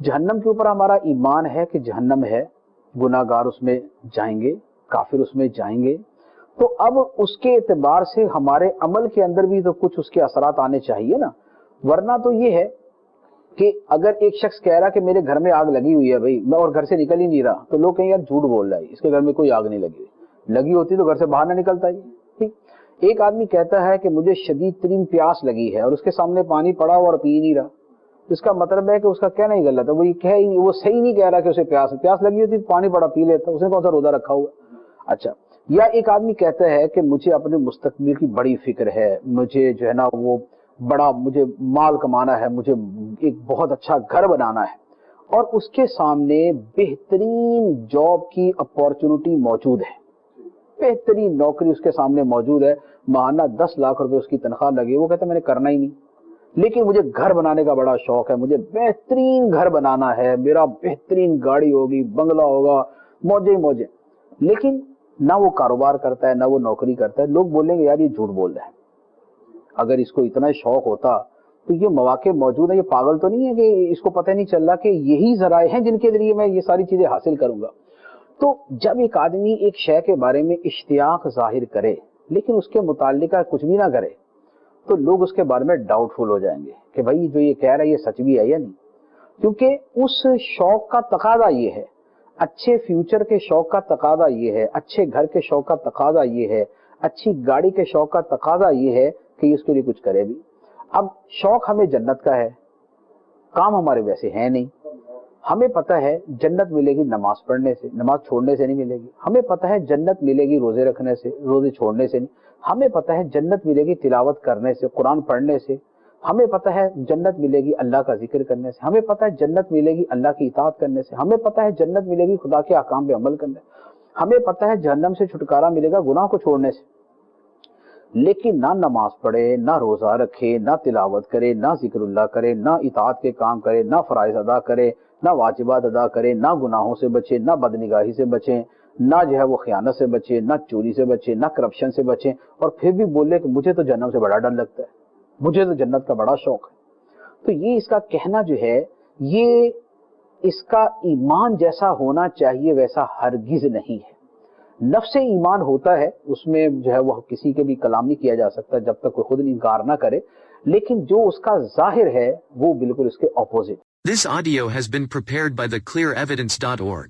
جہنم کے اوپر ہمارا ایمان ہے کہ جہنم ہے، گناہگار اس میں جائیں گے، کافر اس میں جائیں گے، تو اب اس کے اعتبار سے ہمارے عمل کے اندر بھی تو کچھ اس کے اثرات آنے چاہیے نا، ورنہ تو یہ ہے کہ اگر ایک شخص کہہ رہا کہ میرے گھر میں آگ لگی ہوئی ہے بھائی، میں اور گھر سے نکل ہی نہیں رہا، تو لوگ کہیں یار جھوٹ بول رہا ہے، اس کے گھر میں کوئی آگ نہیں لگی ہوئی، لگی ہوتی تو گھر سے باہر نہ نکلتا ہی، ٹھیک۔ ایک آدمی کہتا ہے کہ مجھے شدید ترین پیاس لگی ہے اور اس کے سامنے پانی پڑا اور پی نہیں رہا، اس کا مطلب ہے کہ اس کا کہنا ہی غلط ہے، وہ یہ وہ صحیح نہیں کہہ رہا کہ اسے پیاس لگی ہوتی پانی پڑا پی لیتا، اس نے کون سا روزہ رکھا ہوا۔ اچھا، یا ایک آدمی کہتا ہے کہ مجھے اپنے مستقبل کی بڑی فکر ہے، مجھے جو ہے نا وہ بڑا مجھے مال کمانا ہے، مجھے ایک بہت اچھا گھر بنانا ہے، اور اس کے سامنے بہترین جاب کی اپارچونٹی موجود ہے، بہترین نوکری اس کے سامنے موجود ہے، ماہانہ 10 لاکھ روپے اس کی تنخواہ لگی، وہ کہتا ہے میں نے کرنا ہی نہیں، لیکن مجھے گھر بنانے کا بڑا شوق ہے، مجھے بہترین گھر بنانا ہے، میرا بہترین گاڑی ہوگی، بنگلہ ہوگا، موجے ہی موجے، لیکن نہ وہ کاروبار کرتا ہے نہ وہ نوکری کرتا ہے، لوگ بولیں گے یار یہ جھوٹ بول رہا ہے۔ اگر اس کو اتنا شوق ہوتا تو یہ مواقع موجود ہیں، یہ پاگل تو نہیں ہے کہ اس کو پتہ نہیں چل رہا کہ یہی ذرائع ہیں جن کے ذریعے میں یہ ساری چیزیں حاصل کروں گا۔ تو جب ایک آدمی ایک شے کے بارے میں اشتیاق ظاہر کرے لیکن اس کے متعلقہ کچھ بھی نہ کرے تو لوگ اس کے بارے میں ڈاؤٹ فل ہو جائیں گے کہ بھائی جو یہ کہہ رہا ہے یہ سچ بھی ہے یا نہیں، کیونکہ اس شوق کا تقاضا یہ ہے، اچھے فیوچر کے شوق کا تقاضا یہ ہے، اچھے گھر کے شوق کا تقاضا یہ ہے، اچھی گاڑی کے شوق کا تقاضا یہ ہے کہ اس کے لیے کچھ کرے بھی۔ اب شوق ہمیں جنت کا ہے، کام ہمارے ویسے ہیں نہیں، ہمیں پتہ ہے جنت ملے گی نماز پڑھنے سے، نماز چھوڑنے سے نہیں ملے گی، ہمیں پتہ ہے جنت ملے گی روزے رکھنے سے، روزے چھوڑنے سے نہیں، ہمیں پتہ ہے جنت ملے گی تلاوت کرنے سے، قرآن پڑھنے سے، ہمیں پتہ ہے جنت ملے گی اللہ کا ذکر کرنے سے، ہمیں پتہ ہے جنت ملے گی اللہ کی اطاعت کرنے سے، ہمیں پتہ ہے جنت ملے گی خدا کے احکام پہ عمل کرنے سے، ہمیں پتہ ہے جہنم سے چھٹکارا ملے گا گناہ کو چھوڑنے سے، لیکن نہ نماز پڑھے، نہ روزہ رکھے، نہ تلاوت کرے، نہ ذکر اللہ کرے، نہ اطاعت کے کام کرے، نہ فرائض ادا کرے، نہ واجبات ادا کرے، نہ گناہوں سے بچے، نہ بدنگاہی سے بچیں، نہ جو ہے وہ خیانت سے بچے، نہ چوری سے بچے، نہ کرپشن سے بچیں، اور پھر بھی بولے کہ مجھے تو جہنم سے بڑا ڈر لگتا ہے، مجھے تو جنت کا بڑا شوق ہے۔ تو یہ اس کا کہنا جو ہے یہ اس کا ایمان جیسا ہونا چاہیے ویسا ہرگز نہیں ہے۔ نفس ایمان ہوتا ہے، اس میں جو ہے وہ کسی کے بھی کلام نہیں کیا جا سکتا جب تک کوئی خود انکار نہ کرے، لیکن جو اس کا ظاہر ہے وہ بالکل اس کے opposite. This audio has been prepared by theclearevidence.org.